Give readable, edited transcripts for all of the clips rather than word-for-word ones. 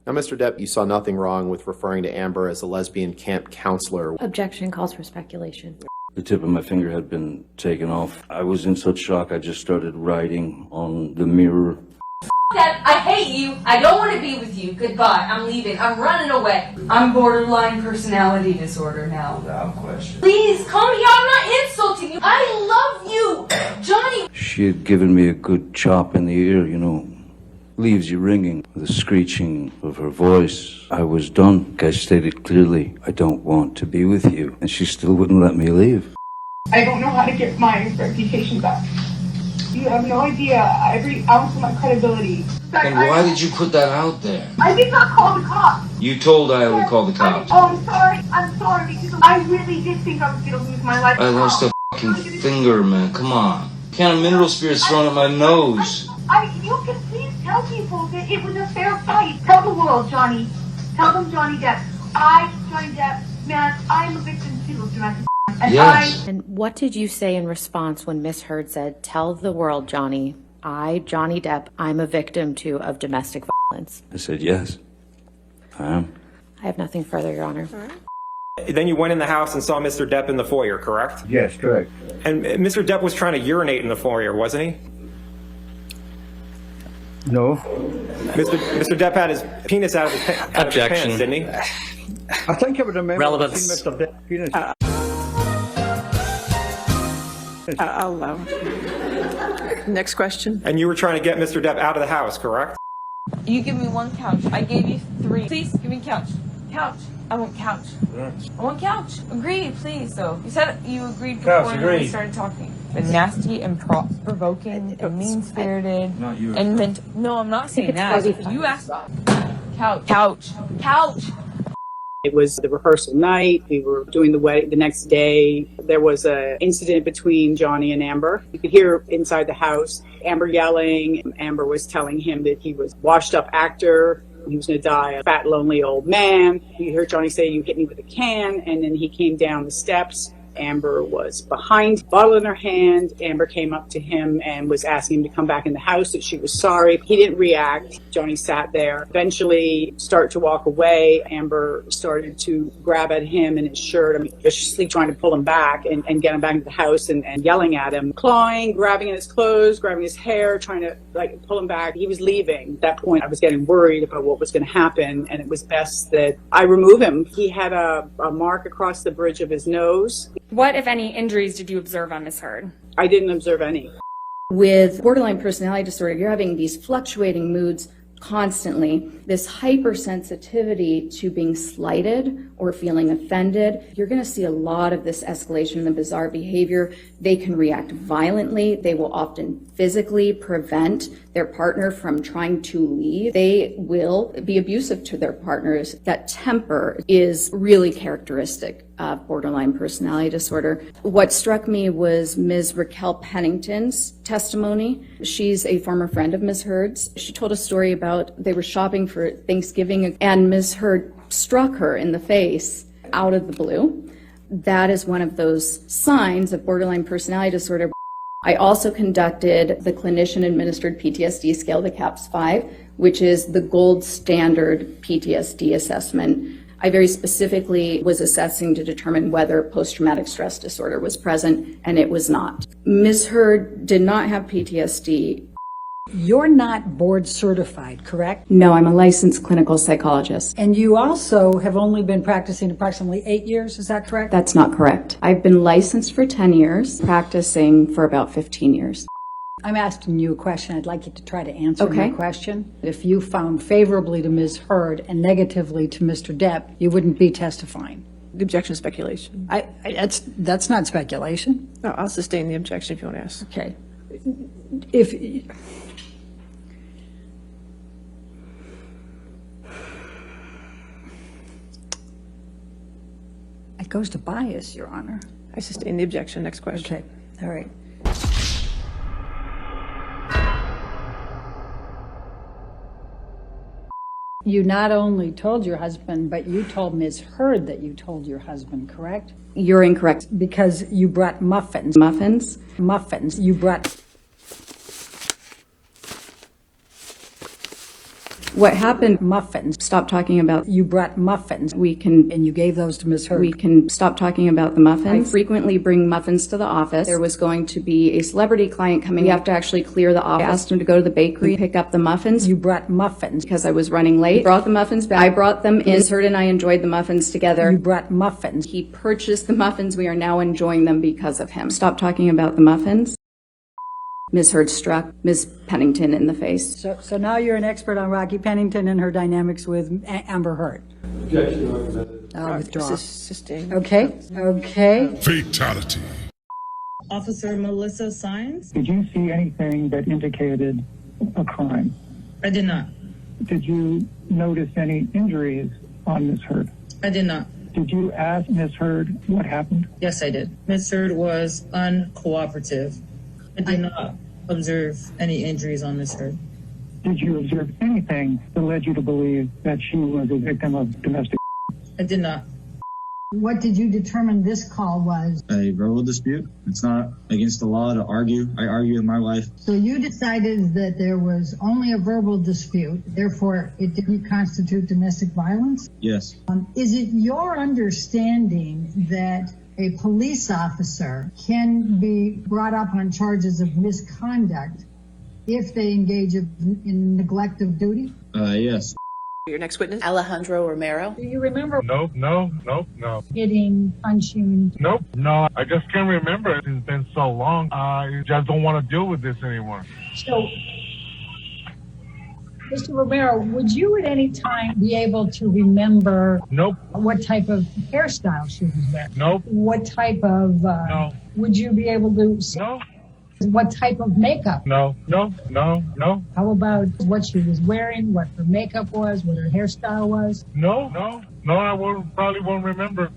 Now, Mr. Depp, you saw nothing wrong with referring to Amber as a lesbian camp counselor. Objection calls for speculation. The tip of my finger had been taken off. I was in such shock, I just started writing on the mirror. Dad, I hate you. I don't want to be with you. Goodbye. I'm leaving. I'm running away. I'm borderline personality disorder now. Without question. Please, come here. I'm not insulting you. I love you, Johnny. She had given me a good chop in the ear, leaves you ringing. The screeching of her voice. I was done. I stated clearly, I don't want to be with you. And she still wouldn't let me leave. I don't know how to get my reputation back. You have no idea every ounce of my credibility. And why did you put that out there? I did not call the cops. You told I would call the cops. I'm sorry. I'm sorry because I really did think I was going to lose my life. I lost a fucking finger, man. Come on. Can of mineral spirits thrown at my nose. You can please tell people that it was a fair fight. Tell the world, Johnny. Tell them Johnny Depp. Johnny Depp, man, I'm a victim too of domestic. Yes. And what did you say in response when Miss Heard said, tell the world, Johnny, Johnny Depp, I'm a victim too of domestic violence? I said, yes, I am. I have nothing further, Your Honor. Then you went in the house and saw Mr. Depp in the foyer, correct? Yes, correct. And Mr. Depp was trying to urinate in the foyer, wasn't he? No. Mr. Depp had his penis out of his pants, didn't he? I think I would remember Relevance. seeing Mr. Depp penis. I'll allow it. Next question. And you were trying to get Mr. Depp out of the house, correct? You give me one couch. I gave you 3. Please, give me couch. Couch. I want couch. I want couch. Agree, please, though. You said you agreed before we started talking. And nasty and provoking and mean-spirited. Not you. And no, I'm not saying that. You asked. Couch. Couch. Couch. It was the rehearsal night. We were doing the wedding the next day. There was an incident between Johnny and Amber. You could hear inside the house Amber yelling. Amber was telling him that he was a washed-up actor. He was going to die a fat, lonely old man. You heard Johnny say, you hit me with a can. And then he came down the steps. Amber was behind, bottle in her hand. Amber came up to him and was asking him to come back in the house, that she was sorry. He didn't react. Johnny sat there. Eventually started to walk away. Amber started to grab at him in his shirt, viciously trying to pull him back and get him back into the house and yelling at him, clawing, grabbing at his clothes, grabbing his hair, trying to pull him back. He was leaving. At that point, I was getting worried about what was going to happen, and it was best that I remove him. He had a mark across the bridge of his nose. What, if any, injuries did you observe on Ms. Heard? I didn't observe any. With borderline personality disorder, you're having these fluctuating moods constantly, this hypersensitivity to being slighted or feeling offended. You're going to see a lot of this escalation in the bizarre behavior. They can react violently. They will often physically prevent their partner from trying to leave. They will be abusive to their partners. That temper is really characteristic of borderline personality disorder. What struck me was Ms. Raquel Pennington's testimony. She's a former friend of Ms. Heard's. She told a story about they were shopping for Thanksgiving and Ms. Heard struck her in the face out of the blue. That is one of those signs of borderline personality disorder. I also conducted the clinician-administered PTSD scale, the CAPS-5, which is the gold standard PTSD assessment. I very specifically was assessing to determine whether post-traumatic stress disorder was present, and it was not. Ms. Heard did not have PTSD. You're not board certified, correct? No, I'm a licensed clinical psychologist. And you also have only been practicing approximately 8 years, is that correct? That's not correct. I've been licensed for 10 years, practicing for about 15 years. I'm asking you a question. I'd like you to try to answer Okay. my question. If you found favorably to Ms. Heard and negatively to Mr. Depp, you wouldn't be testifying. The objection is speculation. That's not speculation. No, I'll sustain the objection if you want to ask. Okay. It goes to bias, Your Honor. I sustain the objection. Next question. Okay, all right. You not only told your husband, but you told Ms. Heard that you told your husband, correct? You're incorrect. Because you brought muffins. Muffins? Muffins. You brought... What happened? Muffins. Stop talking about. You brought muffins. And you gave those to Ms. Heard. We can stop talking about the muffins. I frequently bring muffins to the office. There was going to be a celebrity client coming. We have to actually clear the office. I asked him to go to the bakery, pick up the muffins. You brought muffins. Because I was running late. He brought the muffins back. I brought them in. Ms. Heard and I enjoyed the muffins together. You brought muffins. He purchased the muffins. We are now enjoying them because of him. Stop talking about the muffins. Ms. Heard struck Ms. Pennington in the face. So now you're an expert on Rocky Pennington and her dynamics with Amber Heard. I'll withdraw. Sustained. Okay. Fatality. Officer Melissa Saenz. Did you see anything that indicated a crime? I did not. Did you notice any injuries on Ms. Heard? I did not. Did you ask Ms. Heard what happened? Yes, I did. Ms. Heard was uncooperative. I did not observe any injuries on Ms. Heard. Did you observe anything that led you to believe that she was a victim of domestic? I did not. What did you determine this call was? A verbal dispute. It's not against the law to argue. I argue with my wife. So you decided that there was only a verbal dispute, therefore it didn't constitute domestic violence? Yes. Is it your understanding that a police officer can be brought up on charges of misconduct if they engage in neglect of duty? Yes. Your next witness? Alejandro Romero. Do you remember? Nope. Hitting, punching? Nope. No, I just can't remember. It's been so long. I just don't want to deal with this anymore. So, Mr. Romero, would you at any time be able to remember Nope. what type of hairstyle she was wearing? Nope. What type of, No. would you be able to say No. what type of makeup? No. How about what she was wearing, what her makeup was, what her hairstyle was? No, I probably won't remember.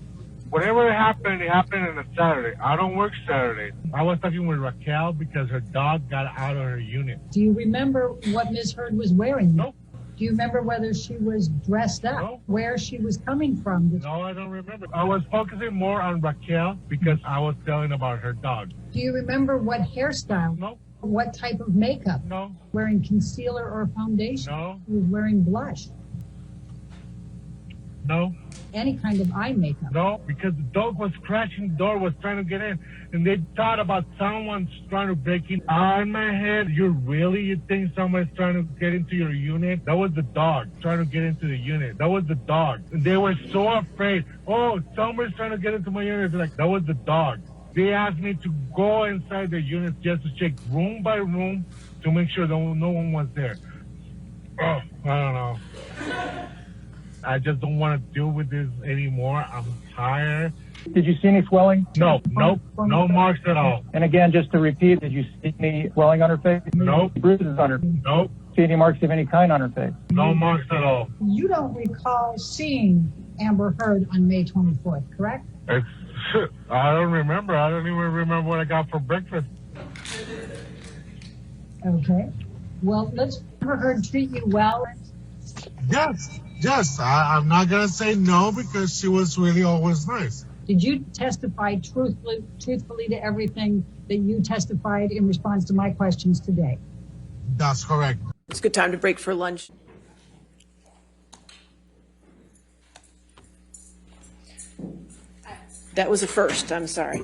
Whatever happened, it happened on a Saturday. I don't work Saturday. I was talking with Raquel because her dog got out of her unit. Do you remember what Ms. Heard was wearing? Nope. Do you remember whether she was dressed up? No. Where she was coming from? No, I don't remember. I was focusing more on Raquel because I was telling about her dog. Do you remember what hairstyle? No. What type of makeup? No. Wearing concealer or foundation? No. She was wearing blush? No. Any kind of eye makeup? No, because the dog was scratching the door, was trying to get in, and they thought about someone's trying to break in. In my head, you think someone's trying to get into your unit? That was the dog trying to get into the unit. That was the dog. And they were so afraid. Oh, someone's trying to get into my unit. They're like, that was the dog. They asked me to go inside the units just to check room by room to make sure no one was there. Oh, I don't know. I just don't want to deal with this anymore. I'm tired. Did you see any swelling? No marks at all. And again, just to repeat, did you see any swelling on her face? Nope. Bruises on her? Nope. See any marks of any kind on her face? No marks at all. You don't recall seeing Amber Heard on May 24th, correct? I don't remember. I don't even remember what I got for breakfast. Okay. Well, let's Amber Heard treat you well. Yes. I'm not going to say no because she was really always nice. Did you testify truthfully to everything that you testified in response to my questions today? That's correct. It's a good time to break for lunch. That was a first, I'm sorry.